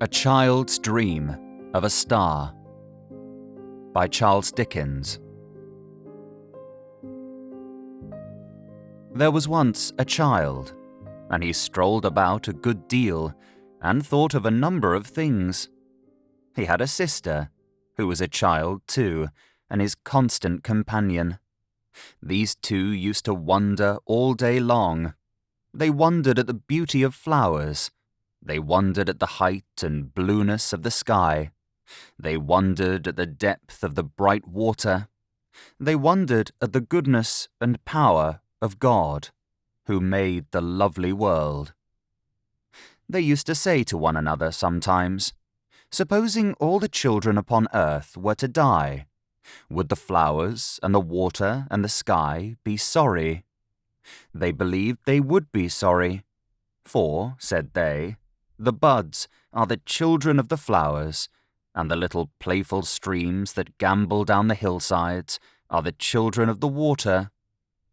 A Child's Dream of a Star by Charles Dickens. There was once a child, and he strolled about a good deal and thought of a number of things. He had a sister, who was a child too, and his constant companion. These two used to wonder all day long. They wondered at the beauty of flowers. They wondered at the height and blueness of the sky. They wondered at the depth of the bright water. They wondered at the goodness and power of God, who made the lovely world. They used to say to one another sometimes, "Supposing all the children upon earth were to die, would the flowers and the water and the sky be sorry?" They believed they would be sorry, for, said they, the buds are the children of the flowers, and the little playful streams that gambol down the hillsides are the children of the water,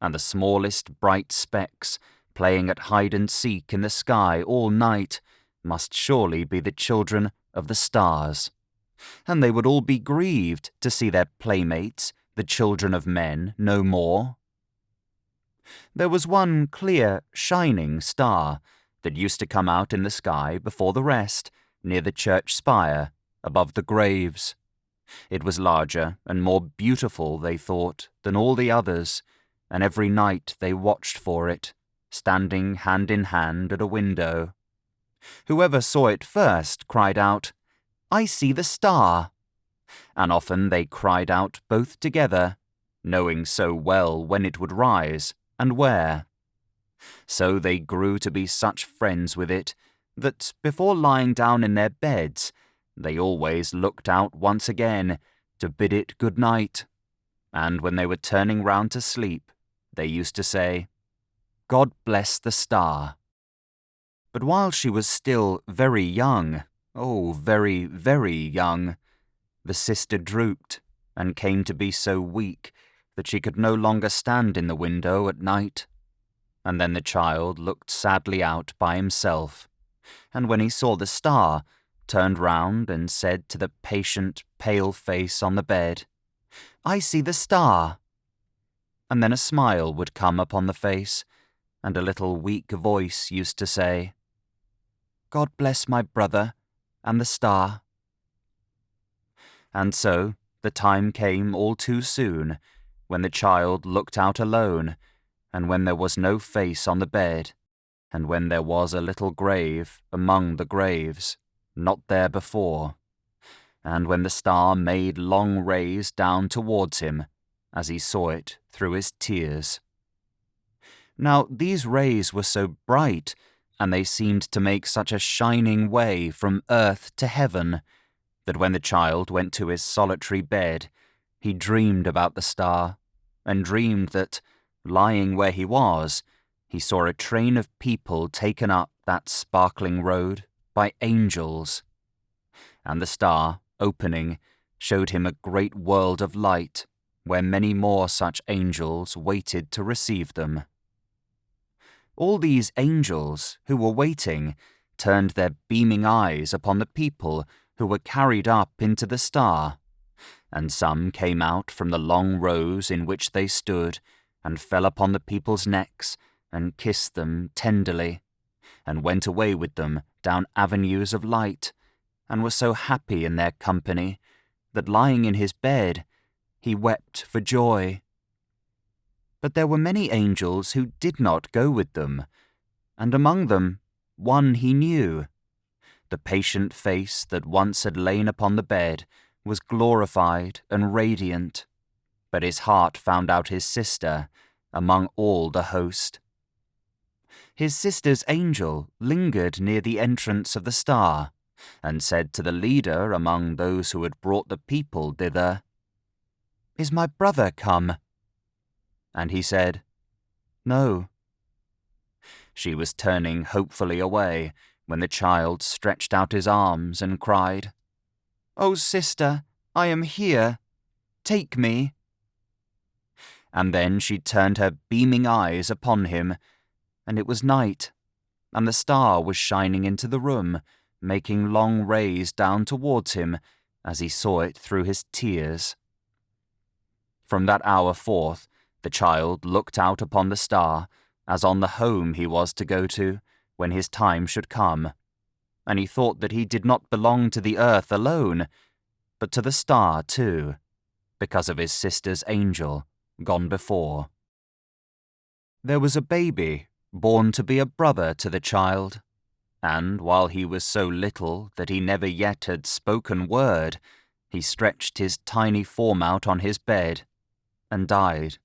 and the smallest bright specks, playing at hide-and-seek in the sky all night, must surely be the children of the stars. And they would all be grieved to see their playmates, the children of men, no more. There was one clear, shining star that used to come out in the sky before the rest, near the church spire, above the graves. It was larger and more beautiful, they thought, than all the others, and every night they watched for it, standing hand in hand at a window. Whoever saw it first cried out, "I see the star!" And often they cried out both together, knowing so well when it would rise and where. So they grew to be such friends with it that before lying down in their beds, they always looked out once again to bid it good night, and when they were turning round to sleep, they used to say, "God bless the star." But while she was still very young, oh, very, very young, the sister drooped and came to be so weak that she could no longer stand in the window at night. And then the child looked sadly out by himself, and when he saw the star, turned round and said to the patient, pale face on the bed, "I see the star." And then a smile would come upon the face, and a little weak voice used to say, "God bless my brother and the star." And so the time came all too soon, when the child looked out alone, and when there was no face on the bed, and when there was a little grave among the graves, not there before, and when the star made long rays down towards him, as he saw it through his tears. Now these rays were so bright, and they seemed to make such a shining way from earth to heaven, that when the child went to his solitary bed, he dreamed about the star, and dreamed that, lying where he was, he saw a train of people taken up that sparkling road by angels. And the star, opening, showed him a great world of light, where many more such angels waited to receive them. All these angels, who were waiting, turned their beaming eyes upon the people who were carried up into the star, and some came out from the long rows in which they stood, and fell upon the people's necks, and kissed them tenderly, and went away with them down avenues of light, and were so happy in their company, that lying in his bed, he wept for joy. But there were many angels who did not go with them, and among them one he knew. The patient face that once had lain upon the bed was glorified and radiant, but his heart found out his sister among all the host. His sister's angel lingered near the entrance of the star, and said to the leader among those who had brought the people thither, "Is my brother come?" And he said, "No." She was turning hopefully away, when the child stretched out his arms and cried, "Oh, sister, I am here. Take me." And then she turned her beaming eyes upon him, and it was night, and the star was shining into the room, making long rays down towards him as he saw it through his tears. From that hour forth, the child looked out upon the star as on the home he was to go to when his time should come, and he thought that he did not belong to the earth alone, but to the star too, because of his sister's angel gone before. There was a baby born to be a brother to the child, and while he was so little that he never yet had spoken word, he stretched his tiny form out on his bed and died.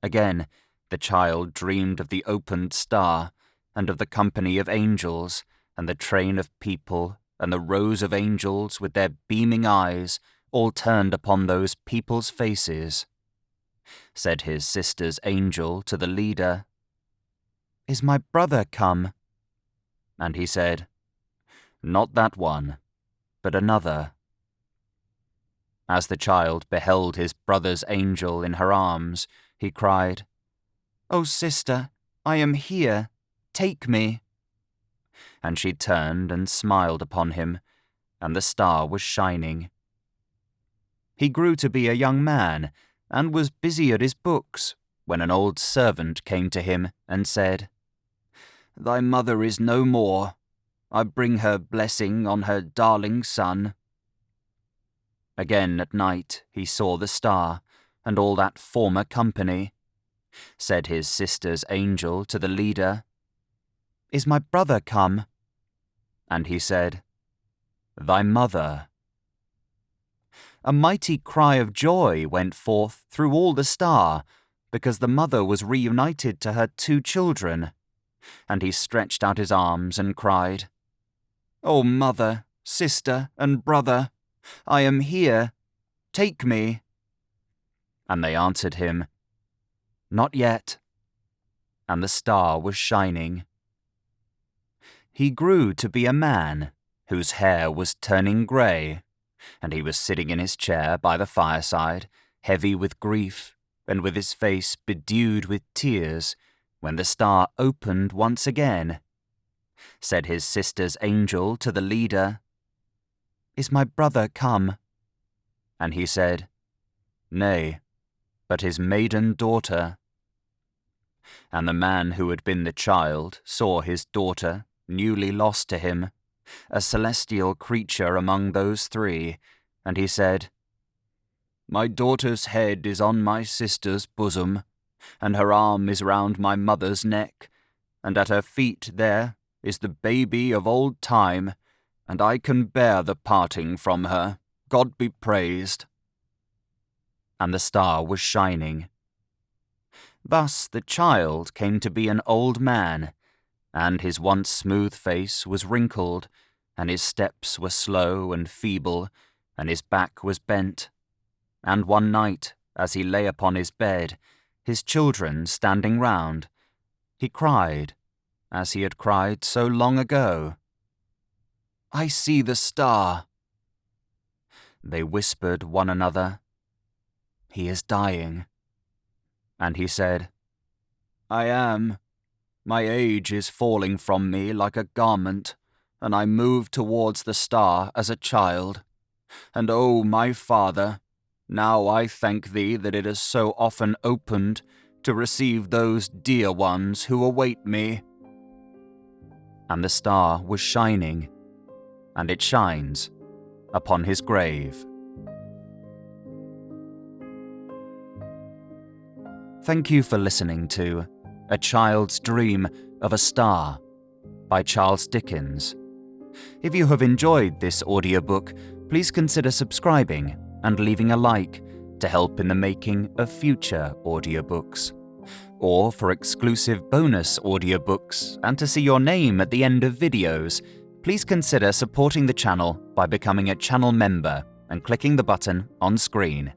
Again, the child dreamed of the opened star, and of the company of angels, and the train of people, and the rows of angels with their beaming eyes all turned upon those people's faces. Said his sister's angel to the leader, "Is my brother come?" And he said, "Not that one, but another." As the child beheld his brother's angel in her arms, he cried, "Oh, sister, I am here. Take me." And she turned and smiled upon him, and the star was shining. He grew to be a young man, and was busy at his books, when an old servant came to him and said, "Thy mother is no more. I bring her blessing on her darling son." Again at night he saw the star, and all that former company. Said his sister's angel to the leader, "Is my brother come?" And he said, "Thy mother." A mighty cry of joy went forth through all the star, because the mother was reunited to her 2 children. And he stretched out his arms and cried, "O mother, sister, and brother, I am here. Take me." And they answered him, "Not yet." And the star was shining. He grew to be a man whose hair was turning grey, and he was sitting in his chair by the fireside, heavy with grief, and with his face bedewed with tears, when the star opened once again. Said his sister's angel to the leader, "Is my brother come?" And he said, "Nay, but his maiden daughter." And the man who had been the child saw his daughter, newly lost to him, a celestial creature among those 3, and he said, "My daughter's head is on my sister's bosom, and her arm is round my mother's neck, and at her feet there is the baby of old time, and I can bear the parting from her, God be praised." And the star was shining. Thus the child came to be an old man, and his once smooth face was wrinkled, and his steps were slow and feeble, and his back was bent. And one night, as he lay upon his bed, his children standing round, he cried, as he had cried so long ago, "I see the star." They whispered one another, "He is dying." And he said, "I am. My age is falling from me like a garment, and I move towards the star as a child. And oh, my Father, now I thank thee that it has so often opened to receive those dear ones who await me." And the star was shining, and it shines upon his grave. Thank you for listening to A Child's Dream of a Star by Charles Dickens. If you have enjoyed this audiobook, please consider subscribing and leaving a like to help in the making of future audiobooks. Or for exclusive bonus audiobooks and to see your name at the end of videos, please consider supporting the channel by becoming a channel member and clicking the button on screen.